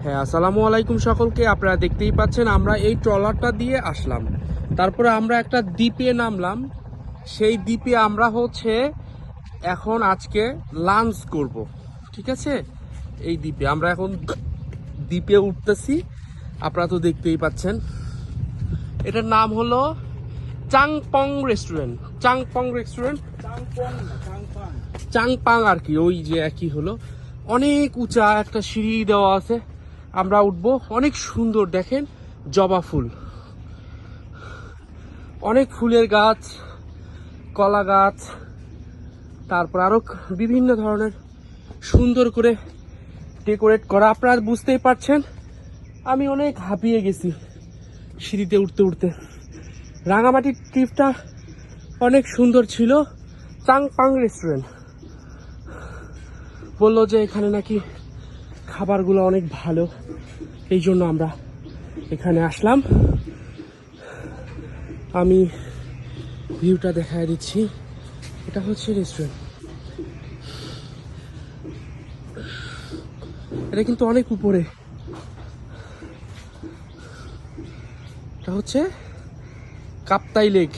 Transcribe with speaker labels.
Speaker 1: হ্যাঁ, আসসালামু আলাইকুম সকলকে। আপনারা দেখতেই পাচ্ছেন আমরা এই ট্রলারটা দিয়ে আসলাম, তারপরে আমরা একটা দ্বীপে নামলাম। সেই দ্বীপে আমরা এখন আজকে লাঞ্চ করব, ঠিক আছে। এই দ্বীপে আমরা এখন দ্বীপে উঠতেছি, আপনারা তো দেখতেই পাচ্ছেন। এটার নাম হলো চাংপং রেস্টুরেন্ট। চাংপং রেস্টুরেন্ট, চাংপাং আর কি, ওই যে একই হলো। অনেক উঁচা একটা সিঁড়ি দেওয়া আছে, আমরা উঠবো। অনেক সুন্দর, দেখেন জবা ফুল, অনেক ফুলের গাছ, কলা গাছ, তারপর আরো বিভিন্ন ধরনের সুন্দর করে ডেকোরেট করা। আপনারা বুঝতেই পারছেন আমি অনেক হাঁপিয়ে গেছি সিঁড়িতে উঠতে উঠতে। রাঙামাটির ট্রিপটা অনেক সুন্দর ছিল। চাংপাং রেস্টুরেন্ট বললো যে এখানে নাকি খাবারগুলো অনেক ভালো, এই জন্য আমরা এখানে আসলাম। আমি ভিউটা দেখায় দিচ্ছি। এটা হচ্ছে রেস্টুরেন্ট, এটা কিন্তু অনেক উপরে। এটা হচ্ছে কাপ্তাই লেক।